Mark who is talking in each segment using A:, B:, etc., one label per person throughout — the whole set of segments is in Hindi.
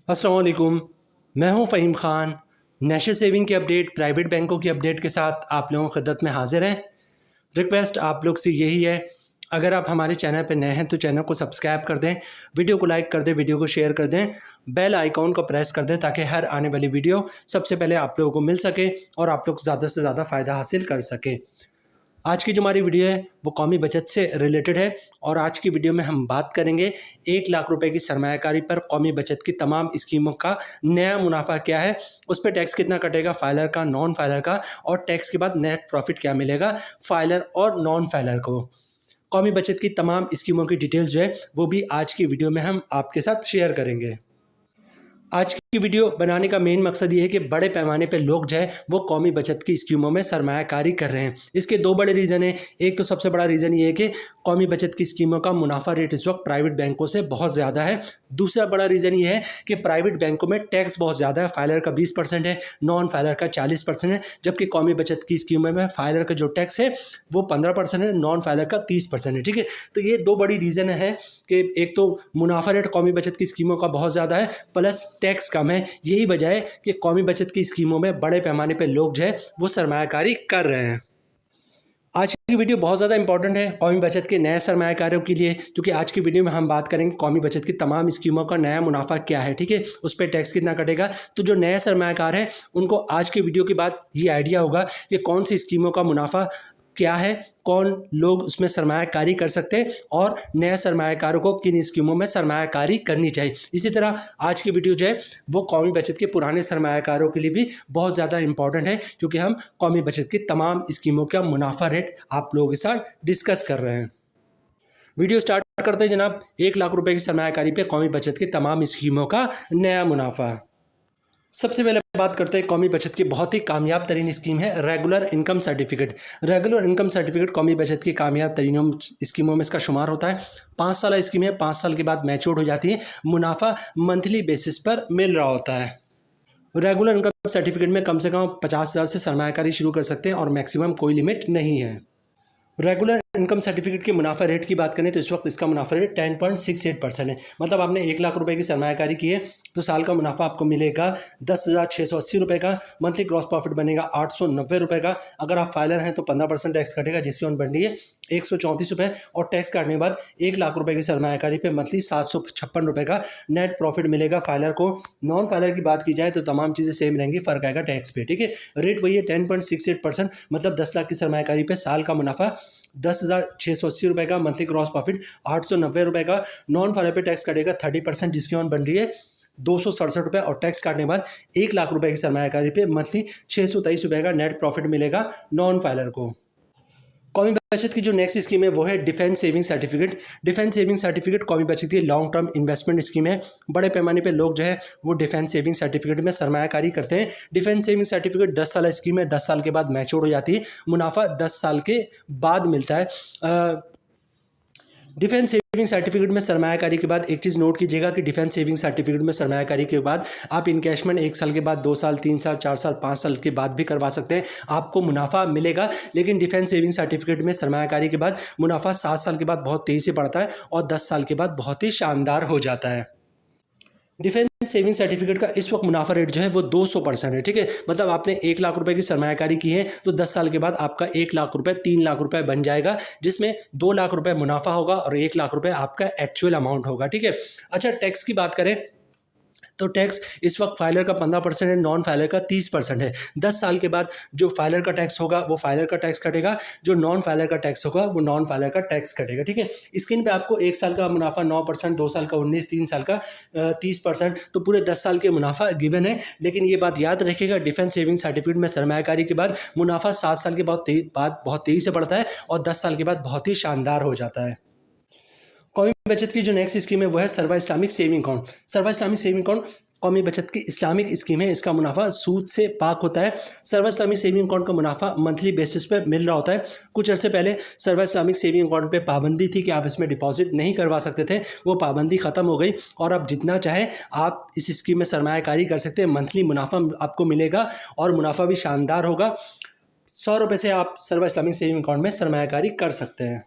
A: अस्सलाम वालेकुम। मैं हूं फ़हीम ख़ान। नेशनल सेविंग की अपडेट, प्राइवेट बैंकों की अपडेट के साथ आप लोगों की खिदमत में हाजिर हैं। रिक्वेस्ट आप लोग से यही है, अगर आप हमारे चैनल पर नए हैं तो चैनल को सब्सक्राइब कर दें, वीडियो को लाइक कर दें, वीडियो को शेयर कर दें, बेल आइकॉन को प्रेस कर दें ताकि हर आने वाली वीडियो सबसे पहले आप लोगों को मिल सके और आप लोग ज़्यादा से ज़्यादा फ़ायदा हासिल कर सकें। आज की जो हमारी वीडियो है वो कौमी बचत से रिलेटेड है और आज की वीडियो में हम बात करेंगे 1 लाख रुपए की सरमायाकारी पर कौमी बचत की तमाम स्कीमों का नया मुनाफा क्या है, उस पर टैक्स कितना कटेगा, फाइलर का, नॉन फाइलर का, और टैक्स के बाद नेट प्रॉफिट क्या मिलेगा फाइलर और नॉन फाइलर को। कौमी बचत की तमाम स्कीमों की डिटेल्स जो है वो भी आज की वीडियो में हम आपके साथ शेयर करेंगे। आज की वीडियो बनाने का मेन मकसद ये है कि बड़े पैमाने पे लोग जो है वो कौमी बचत की स्कीमों में सरमायाकारी कर रहे हैं। इसके दो बड़े रीज़न हैं। एक तो सबसे बड़ा रीज़न ये है कि कौमी बचत की स्कीमों का मुनाफा रेट इस वक्त प्राइवेट बैंकों से बहुत ज़्यादा है। दूसरा बड़ा रीज़न ये है कि प्राइवेट बैंकों में टैक्स बहुत ज़्यादा है। फाइलर का 20% है, नॉन फाइलर का 40% है, जबकि कौमी बचत की स्कीमों में फाइलर का जो टैक्स है वो 15% है, नॉन फाइलर का 30% है। ठीक है, तो ये दो बड़ी रीज़न है कि एक तो मुनाफा रेट कौमी बचत की स्कीमों का बहुत ज़्यादा है, प्लस टैक्स कम है। यही वजह है कि कौमी बचत की स्कीमों में बड़े पैमाने पर लोग जो है वो सरमायाकारी कर रहे हैं। आज की वीडियो बहुत ज़्यादा इंपॉर्टेंट है कौमी बचत के नए सरमायाकारियों के लिए, क्योंकि आज की वीडियो में हम बात करेंगे कौमी बचत की तमाम स्कीमों का नया मुनाफा क्या है। ठीक है, उस पर टैक्स कितना कटेगा। तो जो नए सरमायाकार हैं उनको आज की वीडियो के बाद ये आइडिया होगा कि कौन सी स्कीमों का मुनाफा क्या है, कौन लोग उसमें सरमायाकारी कर सकते हैं और नए सरमायाकारों को किन स्कीमों में सरमायाकारी करनी चाहिए। इसी तरह आज की वीडियो जो है वो कौमी बचत के पुराने सरमायाकारों के लिए भी बहुत ज़्यादा इंपॉर्टेंट है, क्योंकि हम कौमी बचत की तमाम स्कीमों का मुनाफा रेट आप लोगों के साथ डिस्कस कर रहे हैं। वीडियो स्टार्ट करते हैं जनाब। 1 लाख रुपए की सरमायाकारी पे कौमी बचत की तमाम स्कीमों का नया मुनाफा। सबसे पहले बात करते हैं कौमी बचत की बहुत ही कामयाब तरीन स्कीम है regular income certificate. Regular income certificate कौमी बचत की कामयाब तरीन स्कीमों में इसका शुमार होता है। 5 साल स्कीम है, 5 साल के बाद मैच्योर हो जाती है, मुनाफा मंथली बेसिस पर मिल रहा होता है। रेगुलर इनकम सर्टिफिकेट में कम से कम 50,000 से सरमायाकारी शुरू कर सकते हैं और मैक्सिमम कोई लिमिट नहीं है। रेगुलर इनकम सर्टिफिकेट के मुनाफा रेट की बात करें तो इस वक्त इसका मुनाफा रेट 10.68% है। मतलब आपने 1 लाख रुपए की सरमायाकारी की है तो साल का मुनाफा आपको मिलेगा 10,680 रुपये का। मंथली ग्रॉस प्रॉफिट बनेगा 890 रुपये का। अगर आप फाइलर हैं तो 15% टैक्स कटेगा, जिसकी ऑन बनती है 134 रुपये, और टैक्स काटने के बाद 1 लाख रुपए की सरमायाकारी पे मंथली 756 रुपये का नेट प्रॉफिट मिलेगा फाइलर को। नॉन फाइलर की बात की जाए तो तमाम चीज़ें सेम रहेंगी, फ़र्क आएगा टैक्स पे। ठीक है, रेट वही है 10.68%। मतलब 10 लाख की सरमायाकारी पे साल का मुनाफा 10,680 रुपये का, मंथली ग्रॉस प्रॉफिट 890 रुपये का। नॉन फाइलर पे टैक्स कटेगा 30%, जिसकी ऑन बन रही है 267 रुपये, और टैक्स काटने के बाद 1 लाख रुपए की सरमायाकारी पे मंथली 623 रुपये का नेट प्रॉफिट मिलेगा नॉन फाइलर को। कौमी बचत की जो नेक्स्ट स्कीम है वो है defence saving certificate. Defence saving certificate कौमी बचत की लॉन्ग टर्म इन्वेस्टमेंट स्कीम है। बड़े पैमाने पे लोग जो है वो डिफेंस सेविंग सर्टिफिकेट में सरमायाकारी करते हैं। डिफेंस सेविंग सर्टिफिकेट 10 साल स्कीम है, 10 साल के बाद मैच्योर हो जाती है, मुनाफा 10 साल के बाद मिलता है। डिफेंस सेविंग सर्टिफिकेट में सरमायाकारी के बाद एक चीज़ नोट कीजिएगा कि डिफेंस सेविंग सर्टिफिकेट में सरमायाकारी के बाद आप इनकैशमेंट 1 साल के बाद, 2 साल, 3 साल, 4 साल, 5 साल के बाद भी करवा सकते हैं, आपको मुनाफा मिलेगा। लेकिन डिफेंस सेविंग सर्टिफिकेट में सरमायाकारी के बाद मुनाफा 7 साल के बाद बहुत तेज़ी से बढ़ता है और 10 साल के बाद बहुत ही शानदार हो जाता है। डिफेंस सेविंग सर्टिफिकेट का इस वक्त मुनाफा रेट जो है वो 200% है। ठीक है, मतलब आपने 1 लाख रुपए की सरमायाकारी की है तो 10 साल के बाद आपका 1 लाख रुपए 3 लाख रुपए बन जाएगा, जिसमें 2 लाख रुपए मुनाफा होगा और 1 लाख रुपए आपका एक्चुअल अमाउंट होगा। ठीक है, अच्छा टैक्स की बात करें तो टैक्स इस वक्त फाइलर का 15% है, नॉन फाइलर का 30% है। 10 साल के बाद जो फाइलर का टैक्स होगा वो फाइलर का टैक्स कटेगा, जो नॉन फाइलर का टैक्स होगा वो नॉन फाइलर का टैक्स कटेगा। ठीक है, स्क्रीन पे आपको 1 साल का मुनाफा 9%, 2 साल का 19%, 3 साल का 30%, तो पूरे 10 साल के मुनाफा गिवन है। लेकिन ये बात याद रखिएगा, डिफेंस सेविंग सर्टिफिकेट में सरमायाकारी के बाद मुनाफा 7 साल के बाद बहुत तेज़ी से बढ़ता है और 10 साल के बाद बहुत ही शानदार हो जाता है। कौमी बचत की जो नेक्स्ट स्कीम है वो है सर्वा इस्लामिक सेविंग अकाउंट। सर्वा इस्लामिक सेविंग अकाउंट कौमी बचत की इस्लामिक स्कीम है, इसका मुनाफा सूद से पाक होता है। सर्वा इस्लामिक सेविंग अकाउंट का मुनाफा मंथली बेसिस पे मिल रहा होता है। कुछ अर्से पहले सर्वा इस्लामिक सेविंग अकाउंट पे पाबंदी थी कि आप इसमें डिपॉजिट नहीं करवा सकते थे, वो पाबंदी ख़त्म हो गई और अब जितना चाहे आप इस स्कीम में सरमायाकारी कर सकते हैं। मंथली मुनाफा आपको मिलेगा और मुनाफा भी शानदार होगा। 100 रुपये से आप सर्वा इस्लामिक सेविंग अकाउंट में सरमायाकारी कर सकते हैं।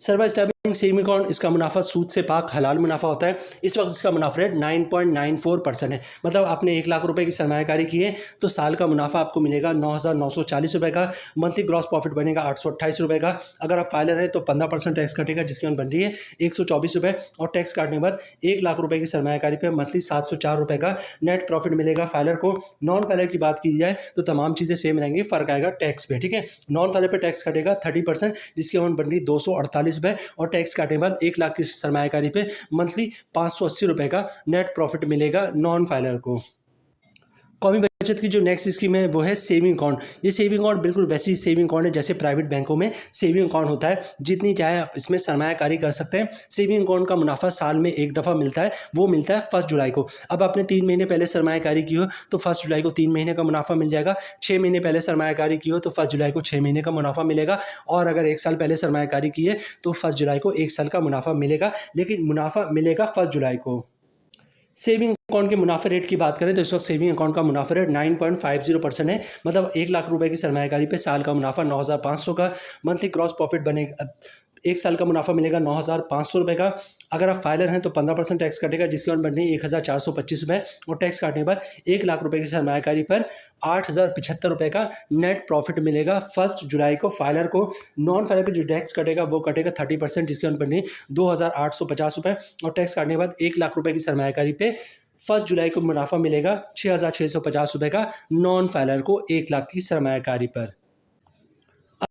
A: सर्वा इस्लामिक सेविंग अकाउंट, इसका मुनाफा सूद से पाक हलाल मुनाफा होता है। इस वक्त इसका मुनाफा रेट 9.94% है। मतलब आपने 1 लाख रुपए की सरमायाकारी की है तो साल का मुनाफा आपको मिलेगा 9,940 रुपये का। मंथली ग्रॉस प्रॉफिट बनेगा 828 रुपये का। अगर आप फाइलर हैं तो 15% टैक्स कटेगा, जिसकी अमाउंट बन रही है 124 रुपये, और टैक्स काटने के बाद 1 लाख रुपये की सरमायाकारी पर मंथली 704 रुपये का नेट प्रॉफिट मिलेगा फाइलर को। नॉन फाइलर की बात की जाए तो तमाम चीज़ें सेम रहेंगी, फ़र्क आएगा टैक्स पे। ठीक है, नॉन फाइलर पे टैक्स कटेगा 30%, जिसकी अमाउंट बन रही 248 रुपये, और टैक्स काटने के बाद 1 लाख की सरमायाकारी पे मंथली 580 रुपये का नेट प्रॉफिट मिलेगा नॉन फाइलर को। कौमी बचत की जो नेक्स्ट स्कीम है वो है सेविंग अकाउंट। ये सेविंग अकाउंट बिल्कुल वैसी सेविंग अकाउंट है जैसे प्राइवेट बैंकों में सेविंग अकाउंट होता है। जितनी चाहे आप इसमें सरमायाकारी कर सकते हैं। सेविंग अकाउंट का मुनाफा साल में एक दफ़ा मिलता है, वो मिलता है 1 जुलाई को। अब आपने 3 महीने पहले सरमायाकारी की हो तो 1 जुलाई को 3 महीने का मुनाफा मिल जाएगा। 6 महीने पहले सरमायाकारी की हो तो 1 जुलाई को 6 महीने का मुनाफा मिलेगा। और अगर 1 साल पहले सरमायाकारी की है तो 1 जुलाई को 1 साल का मुनाफा मिलेगा, लेकिन मुनाफा मिलेगा 1 जुलाई को। सेविंग अकाउंट के मुनाफे रेट की बात करें तो इस वक्त सेविंग अकाउंट का मुनाफा रेट 9.50% है। मतलब 1 लाख रुपए की सरमायाकारी पे साल का मुनाफा 9,500 का। मंथली क्रॉस प्रॉफिट बनेगा, 1 साल का मुनाफा मिलेगा 9,500 रुपये का। अगर आप फाइलर हैं तो 15% टैक्स कटेगा, जिसकी अमाउंट बननी है 1,425 रुपये, और टैक्स काटने के बाद 1 लाख रुपये की सरमायाकारी पर 8,075 रुपये का नेट प्रॉफिट मिलेगा 1 जुलाई को फाइलर को। नॉन फाइलर पे जो टैक्स कटेगा वो कटेगा 30%, जिसकी अमाउंट बननी 2,850 रुपये, और टैक्स काटने के बाद 1 लाख रुपये की सरमायाकारी पे 1 जुलाई को मुनाफा मिलेगा 6,650 रुपये का नॉन फाइलर को 1 लाख की सरमायाकारी पर।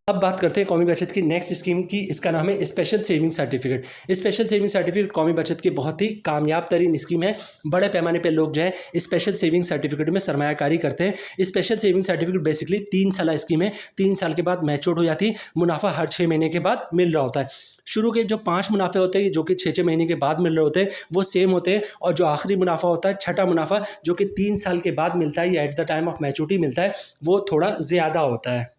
A: अब बात करते हैं कौमी बचत की नेक्स्ट स्कीम की। इसका नाम है special saving certificate. Special saving certificate कौमी बचत की बहुत ही कामयाब तरीन स्कीम है। बड़े पैमाने पे लोग जो है स्पेशल सेविंग सर्टिफिकेट में सरमायाकारी करते हैं। स्पेशल सेविंग सर्टिफिकेट बेसिकली 3 साल स्कीम है। 3 साल के बाद मैच्योर हो जाती है। मुनाफा हर 6 महीने के बाद मिल रहा होता है। शुरू के जो 5 मुनाफे होते हैं जो कि 6-6 महीने के बाद मिल रहे होते हैं वो सेम होते हैं, और जो आखिरी मुनाफा होता है, छठा मुनाफा, जो कि 3 साल के बाद मिलता है या eight the time of maturity मिलता है, वो थोड़ा ज़्यादा होता है।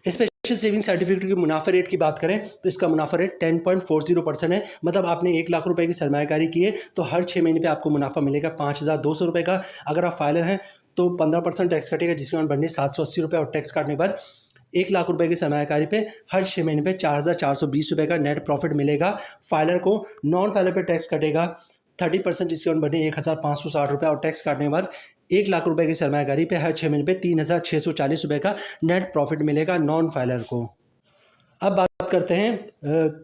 A: स्पेशल सेविंग सर्टिफिकेट के मुनाफा रेट की बात करें तो इसका मुनाफा रेट 10.40% है। मतलब आपने 1 लाख रुपए की सरमायाकारी की है तो हर 6 महीने पे आपको मुनाफा मिलेगा 5,200 रुपये का। अगर आप फाइलर हैं तो 15% टैक्स कटेगा, जिसकी अमाउंट बननी 780 रुपये, और टैक्स काटने के बाद 1 लाख रुपए की सरमायाकारी पे हर 6 महीने पे 4,420 रुपये का नेट प्रॉफिट मिलेगा फाइलर को। नॉन फाइलर पे टैक्स कटेगा 30%, जिसकी अमाउंट बनी 1,560 रुपये, और टैक्स काटने के बाद 1 लाख रुपए की सरमायाकारी पे हर 6 महीने पे 3,640 रुपये का नेट प्रॉफिट मिलेगा नॉन फाइलर को। अब बात करते हैं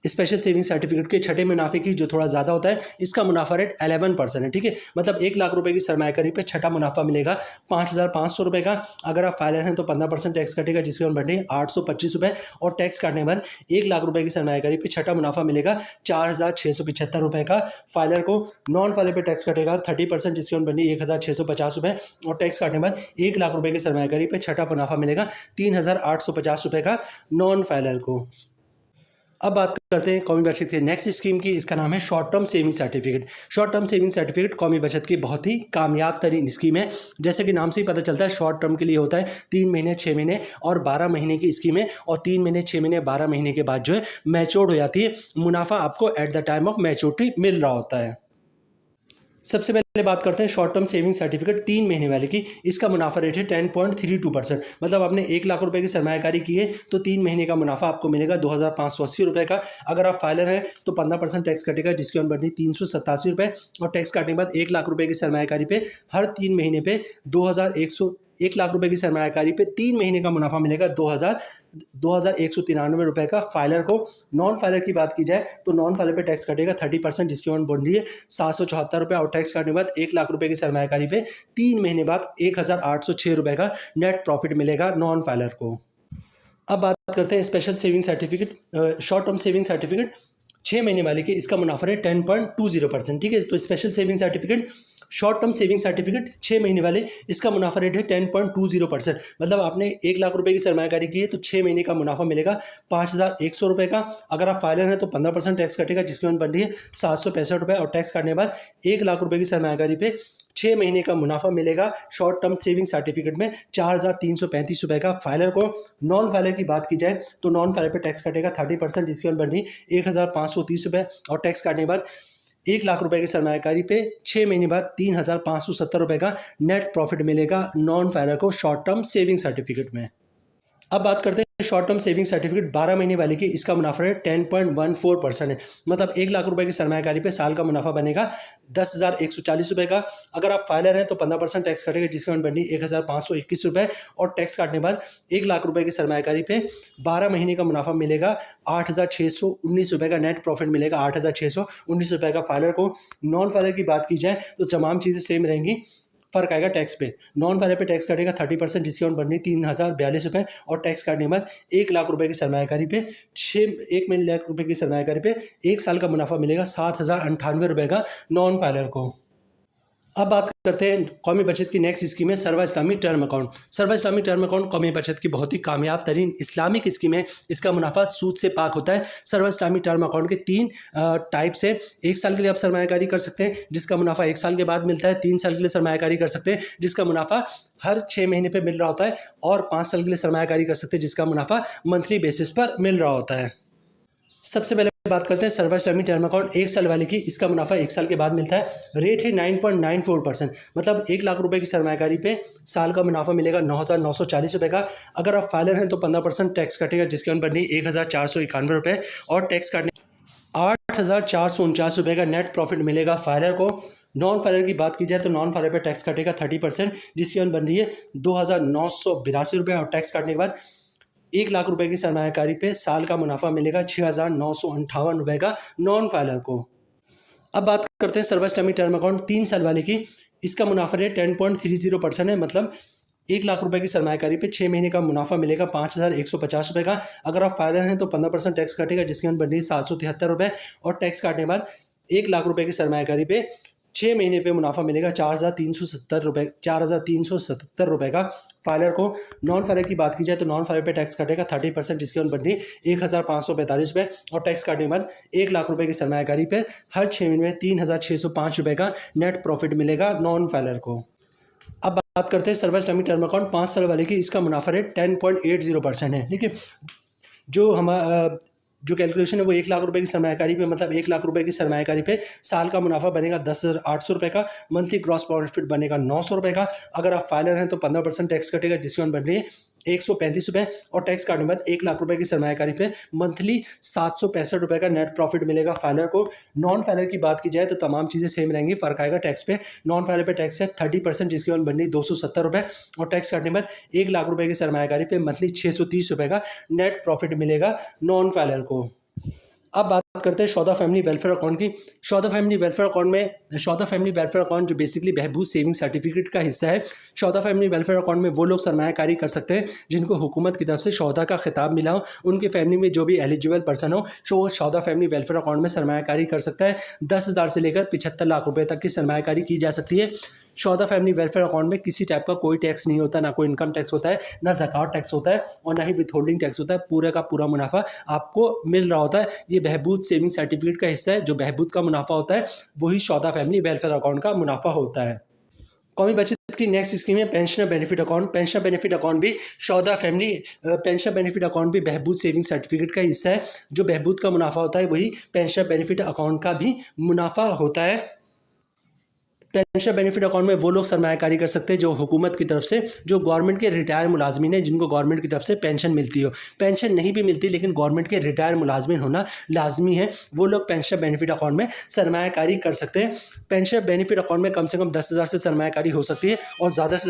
A: स्पेशल सेविंग सर्टिफिकेट के छठे मुनाफे की, जो थोड़ा ज़्यादा होता है। इसका मुनाफा रेट 11% है। ठीक है, मतलब 1 लाख रुपए की सरमायाकारी पे छठा मुनाफा मिलेगा 5,500 रुपये का। अगर आप फाइलर हैं तो 15% टैक्स कटेगा, जिसकी अमाउंट बढ़ी 825 रुपये, और टैक्स काटने के बाद 1 लाख रुपए की सरमायाकारी पे छठा मुनाफा मिलेगा 4,675 रुपये का फाइलर को। नॉन फाइलर पे टैक्स कटेगा 30%, जिसकी अमाउंट बढ़ी 1,650 रुपये, और टैक्स काटने के बाद 1 लाख रुपए की सरमायाकारी पे छठा मुनाफा मिलेगा 3,850 रुपये का नॉन फाइलर को। अब बात करते हैं कौमी बचत की नेक्स्ट स्कीम की। इसका नाम है short term saving certificate. Short term saving certificate कौमी बचत की बहुत ही कामयाब तरीन स्कीम है। जैसे कि नाम से ही पता चलता है, शॉर्ट टर्म के लिए होता है 3 महीने, 6 महीने और 12 महीने की स्कीम है। और 3 महीने, 6 महीने, 12 महीने के बाद जो है मैच्योर हो जाती है। मुनाफा आपको at the time of maturity मिल रहा होता है। सबसे पहले बात करते हैं शॉर्ट टर्म सेविंग सर्टिफिकेट 3 महीने वाले की। इसका मुनाफा रेट है 10.32%। मतलब आपने 1 लाख रुपए की सरमायाकारी की है तो 3 महीने का मुनाफा आपको मिलेगा 2,580 रुपये का। अगर आप फाइलर हैं तो 15% टैक्स कटेगा, जिसकी अमाउंट बढ़नी 387 रुपये, और टैक्स काटने के बाद 1 लाख रुपए की सरमायाकारी पे हर 3 महीने पे 1 लाख रुपए की सरमायाकारी पे 3 महीने का मुनाफा मिलेगा 2,193 रुपये का फाइलर को। नॉन फाइलर की बात की जाए तो नॉन फाइलर पे टैक्स कटेगा 30%, जिसकी अमाउंट बन रही है 774 रुपये, और टैक्स काटने के बाद 1 लाख रुपए की सरमायाकारी पे 3 महीने बाद 1,806 रुपये का नेट प्रॉफिट मिलेगा नॉन फाइलर को। अब बात करते हैं special saving certificate, short term saving certificate 6 महीने वाले की। इसका मुनाफा है 10.20%। ठीक है, तो special saving certificate, short term saving certificate 6 महीने वाले, इसका मुनाफा रेट है 10.20%। मतलब आपने 1 लाख रुपए की सरमायाकारी की है तो 6 महीने का मुनाफा मिलेगा 5,100 रुपये का। अगर आप फाइलर हैं तो 15% टैक्स कटेगा, जिसकी अमाउंट बन रही है 765 रुपये, और टैक्स काटने के बाद 1 लाख रुपए की सरमायाकारी पे 6 महीने का मुनाफा मिलेगा शॉर्ट टर्म सेविंग सर्टिफिकेट में 4,335 रुपये का फाइलर को। नॉन फाइलर की बात की जाए तो नॉन फाइलर पे टैक्स कटेगा 30%, जिसकी अमाउंट बन रही 1,530 रुपये, और टैक्स काटने के बाद 1 लाख रुपए की सरमायाकारी पे 6 महीने बाद 3,570 रुपये का नेट प्रॉफिट मिलेगा नॉन फाइलर को शॉर्ट टर्म सेविंग सर्टिफिकेट में। अब बात करते हैं शॉर्ट टर्म सेविंग सर्टिफिकेट 12 महीने वाली की, इसका मुनाफा रेट 10.14% है। मतलब 1 लाख रुपए की सरमायाकारी पे साल का मुनाफा बनेगा 10,140 रुपये का। अगर आप फाइलर हैं तो 15% टैक्स कटेगा, जिसका बनी 1,521 रुपये, और टैक्स काटने के बाद 1 लाख रुपए की सरमायाकारी पे 12 महीने का मुनाफा मिलेगा 8,619 रुपये का नेट प्रॉफिट मिलेगा, 8,619 रुपये का फाइलर को। नॉन फाइलर की बात की जाए तो तमाम चीज़ें सेम रहेंगी, फ़र्क आएगा टैक्स पे। नॉन फाइलर पे टैक्स कटेगा 30%, जिसकी अमाउंट बननी 3,042 रुपये, और टैक्स काटने के बाद 1 लाख रुपए की सरमायाकारी पे 1 लाख रुपए की सरमायाकारी पे 1 साल का मुनाफा मिलेगा 7,098 रुपये का नॉन फाइलर को। अब बात करते हैं कौमी बचत की नेक्स्ट स्कीम है सर्वा इस्लामी टर्म अकाउंट। सर्वा इस्लामी टर्म अकाउंट कौमी बचत की बहुत ही कामयाब तरीन इस्लामिक स्कीम है। इसका मुनाफा सूद से पाक होता है। सर्वा इस्लामी टर्म अकाउंट के 3 टाइप्स है। 1 साल के लिए आप सरमायाकारी कर सकते हैं, जिसका मुनाफा 1 साल के बाद मिलता है। 3 साल के लिए सरमायाकारी कर सकते हैं, जिसका मुनाफा हर 6 महीने पर मिल रहा होता है, और 5 साल के लिए सरमायाकारी कर सकते हैं, जिसका मुनाफा मंथली बेसिस पर मिल रहा होता है। सबसे पहले बात करते हैं सर्वा इस्लामी टर्म अकाउंट 1 साल वाले की। इसका मुनाफा 1 साल के बाद मिलता है। रेट है 9.94%, मतलब 1 लाख रुपए की सरमायाकारी पे साल का मुनाफा मिलेगा 9,940 रुपये का। अगर आप फाइलर हैं तो 15% टैक्स कटेगा, जिसके अंदर बनी 1,491 रुपये, और टैक्स काटने 8,449 रुपये का नेट प्रॉफिट मिलेगा फाइलर को। नॉन फाइलर की बात की जाए तो नॉन फाइलर पे टैक्स कटेगा 30%, जिसकी अंदर बन रही है 2,982 रुपये, और टैक्स काटने के बाद 1 लाख रुपए की सरमायाकारी पे साल का मुनाफा मिलेगा 6,958 रुपये का नॉन फाइलर को। अब बात करते हैं सर्वा इस्लामी टर्म अकाउंट 3 साल वाले की। इसका मुनाफा रेट 10.30% है, मतलब 1 लाख रुपए की सरमायाकारी पे 6 महीने का मुनाफा मिलेगा 5,150 रुपये का। अगर आप फाइलर हैं तो 15% टैक्स कटेगा, जिसके अंदर बन रही 773 रुपये, और टैक्स काटने के बाद 1 लाख रुपए की सरमायाकारी पे 6 महीने पे मुनाफा मिलेगा 4,377 रुपये का फाइलर को। नॉन फाइलर की बात की जाए तो नॉन फाइलर पे टैक्स कटेगा 30%, जिसके अंदर बनती 1,545 रुपये, और टैक्स काटने के बाद 1 लाख रुपए की सरमायाकारी पे हर 6 महीने में 3,605 रुपये का नेट प्रॉफिट मिलेगा नॉन फाइलर को। अब बात करते हैं सर्वा इस्लामी टर्म अकाउंट 5 साल वाले की। इसका मुनाफा रेट 10.80% है। ठीक है, जो कैलकुलेशन है वो 1 लाख रुपए की सरमायाकारी पे, मतलब 1 लाख रुपए की सरमायाकारी पे साल का मुनाफा बनेगा 10,800 रुपये का। मंथली ग्रॉस प्रॉफिट बनेगा 900 रुपये का। अगर आप फाइलर हैं तो 15% टैक्स कटेगा, जिसकी बन रही है 135 रुपये, और टैक्स काटने के बाद 1 लाख रुपए की सरमायाकारी पे मंथली 765 रुपये का नेट प्रॉफिट मिलेगा फाइलर को। नॉन फाइलर की बात की जाए तो तमाम चीज़ें सेम रहेंगी, फ़र्क आएगा टैक्स पे। नॉन फाइलर पे टैक्स है 30%, जिसकी बन रही 270 रुपये, और टैक्स काटने के बाद 1 लाख रुपए की सरमायाकारी पे मंथली 630 रुपये का नेट प्रॉफिट मिलेगा नॉन फाइलर को। अब बात करते हैं शौदा फैमिली वेलफेयर अकाउंट की। शौदा फैमिली वेलफेयर अकाउंट जो बेसिकली बहबूद सेविंग सर्टिफिकेट का हिस्सा है। शौदा फैमिली वेलफेयर अकाउंट में वो लोग सरमायाकारी कर सकते हैं जिनको हुकूमत की तरफ से शौदा का खिताब मिला हो। उनकी फैमिली में जो भी एलिजिबल पर्सन हो वो शौदा फैमिली वेलफेयर अकाउंट में सरमायाकारी कर सकता है। 10,000 से लेकर 75 लाख रुपये तक की सरमायाकारी की जा सकती है। शौदा फैमिली वेलफेयर अकाउंट में किसी टाइप का कोई टैक्स नहीं होता, ना कोई इनकम टैक्स होता है, ना ज़कात टैक्स होता है, और ना ही विथहोल्डिंग टैक्स होता है। पूरा का पूरा मुनाफा आपको मिल रहा होता है। ये बहबूद सेविंग सर्टिफिकेट का हिस्सा है। जो बहबूद का मुनाफा होता है वही शौदा फैमिली वेलफेयर अकाउंट का मुनाफा होता है। कौमी बचत की नेक्स्ट स्कीम है pensioner benefit account. Pensioner benefit account भी शौदा फैमिली पेंशनर बेनिफिट अकाउंट भी बहबूद सेविंग सर्टिफिकेट का हिस्सा है। जो बहबूद का मुनाफा होता है वही पेंशनर बेनिफिट अकाउंट का भी मुनाफा होता है। पेंशन बेनिफिट अकाउंट में वो लोग सरमायाकारी कर सकते हैं जो हुकूमत की तरफ से, जो गवर्नमेंट के रिटायर मुलाजमीन हैं, जिनको गवर्नमेंट की तरफ से पेंशन मिलती हो। पेंशन नहीं भी मिलती लेकिन गवर्नमेंट के रिटायर मुलाजमीन होना लाजमी है, वो लोग पेंशन बेनिफिट अकाउंट में सरमायाकारी कर सकते हैं। पेंशन बेनिफिट अकाउंट में कम से कम 10,000 से सरमायाकारी हो सकती है, और ज़्यादा से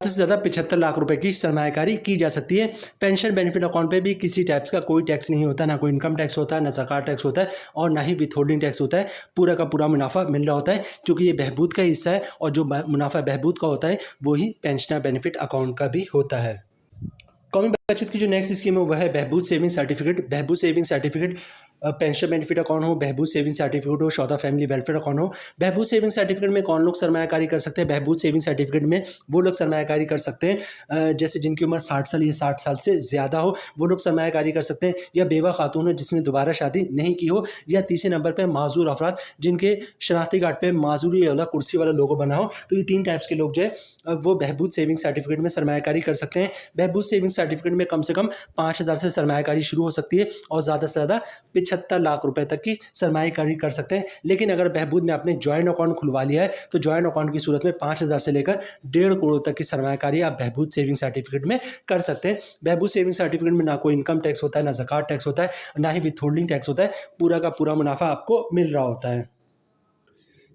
A: ज़्यादा 75 लाख रुपए की सरमायाकारी की जा सकती है। पेंशन बेनिफिट अकाउंट पे भी किसी टाइप्स का कोई टैक्स नहीं होता, ना कोई इनकम टैक्स होता है, ना ज़कात टैक्स होता है, और ना ही विथहोल्डिंग टैक्स होता है। पूरा का पूरा मुनाफा मिल रहा होता है, क्योंकि ये बहबूद का हिस्सा है, और जो मुनाफा बहबूद का होता है वही पेंशनर बेनिफिट अकाउंट का भी होता है। कौमी बचत की जो नेक्स्ट स्कीम है वह है बहबूद सेविंग सर्टिफिकेट। बहबूद saving certificate pension benefit account हो, बहबूद सेविंग सर्टिफिकेट हो, शौदा फैमिली वेलफेयर अकाउंट हो। बहबूद सेविंग सर्टिफिकेट में कौन लोग सरमायाकारी कर सकते हैं? बहबूद सेविंग सर्टिफिकेट में वो लोग सरमायाकारी कर सकते हैं जैसे जिनकी उम्र 60 साल या 60 साल से ज़्यादा हो, वो लोग सरमायाकारी कर सकते हैं। या बेवा खातून हो जिसने दोबारा शादी नहीं की हो, या तीसरे नंबर पर माजूर अफराद जिनके शनाख्ती कार्ड पर माजूरी वाला कुर्सी वाला लोगो बना हो। तो ये 3 टाइप्स के लोग जो है वो बहबूद सेविंग सर्टिफिकेट में सरमायाकारी कर सकते हैं। बहबूद सेविंग सर्टिफिकेट सर्टिफिकेट में कम से कम 5,000 से सरमायाकारी शुरू हो सकती है और ज़्यादा से ज़्यादा 75 लाख रुपए तक की सरमायाकारी कर सकते हैं। लेकिन अगर बहबूद में आपने जॉइंट अकाउंट खुलवा लिया है तो जॉइंट अकाउंट की सूरत में 5,000 से लेकर 1.5 करोड़ तक की सरमायाकारी आप बहबूद सेविंग सर्टिफिकेट में कर सकते हैं। बहबूद सेविंग सर्टिफिकेट में ना कोई इनकम टैक्स होता है, ना ज़कात टैक्स होता है, ना ही विथहोल्डिंग टैक्स होता है। पूरा का पूरा मुनाफा आपको मिल रहा होता है।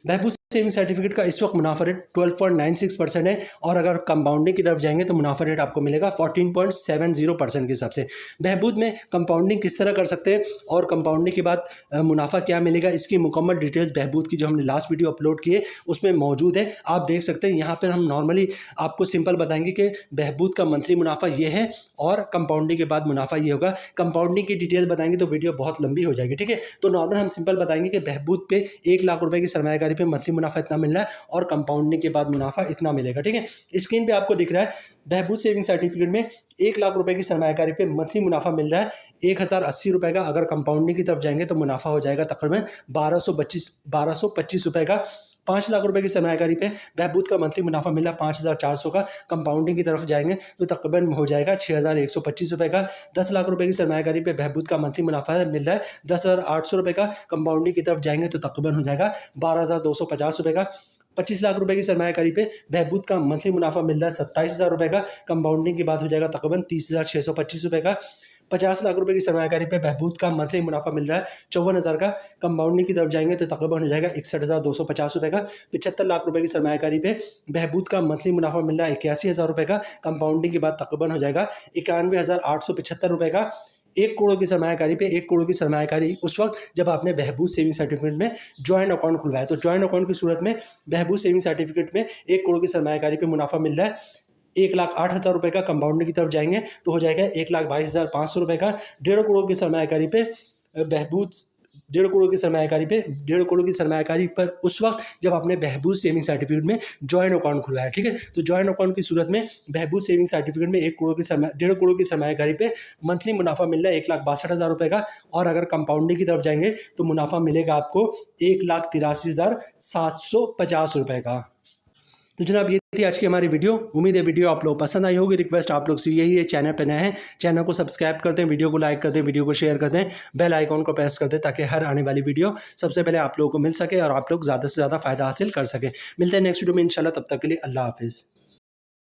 A: बहबूद सेविंग सर्टिफिकेट का इस वक्त मुनाफा रेट 12.96% है और अगर कंपाउंडिंग की तरफ जाएंगे तो मुनाफा रेट आपको मिलेगा 14.70% के हिसाब से। बहबूद में कंपाउंडिंग किस तरह कर सकते हैं और कंपाउंडिंग के बाद मुनाफा क्या मिलेगा, इसकी मुकम्मल डिटेल्स बहबूद की जो हमने लास्ट वीडियो अपलोड की है उसमें मौजूद है, आप देख सकते हैं। यहाँ पर हम नॉर्मली आपको सिंपल बताएंगे कि बहबूद का मंथली मुनाफा ये है और कंपाउंडिंग के बाद मुनाफा ये होगा। कंपाउंडिंग की डिटेल बताएंगे तो वीडियो बहुत लंबी हो जाएगी, ठीक है। तो नॉर्मल हम सिंपल बताएंगे कि बहबूद पे 1 लाख रुपए की सरमायाकारी पे मंथली मुनाफा इतना मिल रहा है और कंपाउंडिंग के बाद मुनाफा इतना मिलेगा, ठीक है। स्क्रीन पे आपको दिख रहा है बहबूद सेविंग सर्टिफिकेट में 1 लाख रुपए की सरमायाकारी पे मंथली मुनाफा मिल रहा है 1,080 रुपए का। अगर कंपाउंडिंग की तरफ जाएंगे तो मुनाफा हो जाएगा तकरीबन 1,225 रुपए का। 5 लाख रुपए की सरमायाकारी पे बहबूद का मंथली मुनाफा मिला 5,400 का। कंपाउंडिंग की तरफ जाएंगे तो तकरीबन हो जाएगा 6,125 रुपए का। 10 लाख रुपए की सरमायाकारी पे बहबूद का मंथली मुनाफा मिल रहा है 10,800 रुपए का। कंपाउंडिंग की तरफ जाएंगे तो तकरीबन हो जाएगा 12,250 रुपए का। 25 लाख रुपए की सरमायाकारी पे बहबूद का मंथली मुनाफा मिल रहा है 27,000 रुपए का। कंपाउंडिंग के बाद हो जाएगा तकरीबन 30,625 रुपए का। 50 लाख रुपए की सरमायाकारी पे बहबूद का मंथली मुनाफा मिल रहा है 54,000 का। कंपाउंडिंग की तरफ जाएंगे तो तकरीबन हो जाएगा 61,250 रुपए का। 75 लाख रुपए की सरमायाकारी पे बहबूद का मंथली मुनाफा मिल रहा है 81,000 रुपए का। कंपाउंडिंग के बाद तकरीबन हो जाएगा 91,875 रुपए का। 1 करोड़ की सरमायाकारी पे 1 करोड़ की सरमायाकारी उस वक्त जब आपने बहबूद सेविंग सर्टिफिकेट में जॉइंट अकाउंट खुलवाया। तो जॉइंट अकाउंट की सूरत में बहबूद सेविंग सर्टिफिकेट में 1 करोड़ की सरमायाकारी पे मुनाफा मिल रहा है 1,08,000 रुपए का। कंपाउंडिंग की तरफ जाएंगे तो हो जाएगा 1,22,500 रुपए का। 1.5 करोड़ की सरमायाकारी पे बहबूद 1.5 करोड़ की सरमायाकारी पे 1.5 करोड़ की सरमायाकारी पर उस वक्त जब आपने बहबूद सेविंग सर्टिफिकेट में जॉइंट अकाउंट खुलवाया, ठीक है। तो जॉइंट अकाउंट की सूरत में बहबूद सेविंग सर्टिफिकेट में 1.5 करोड़ की सरमायाकारी पे मंथली मुनाफा मिल रहा है 1,62,000 रुपए का। और अगर कंपाउंडिंग की तरफ जाएंगे तो मुनाफा मिलेगा आपको 1,83,750 रुपए का। तो जनाब ये थी आज की हमारी वीडियो। उम्मीद है वीडियो आप लोग पसंद आई होगी। रिक्वेस्ट आप लोग से यही है, चैनल पे नए हैं चैनल को सब्सक्राइब कर दें, वीडियो को लाइक कर दें, वीडियो को शेयर कर दें, बेल आइकॉन को प्रेस कर दें ताकि हर आने वाली वीडियो सबसे पहले आप लोगों को मिल सके और आप लोग ज़्यादा से ज़्यादा फ़ायदा हासिल कर सकें। मिलते हैं नेक्स्ट वीडियो में इंशाल्लाह, तब तक के लिए अल्लाह हाफिज़।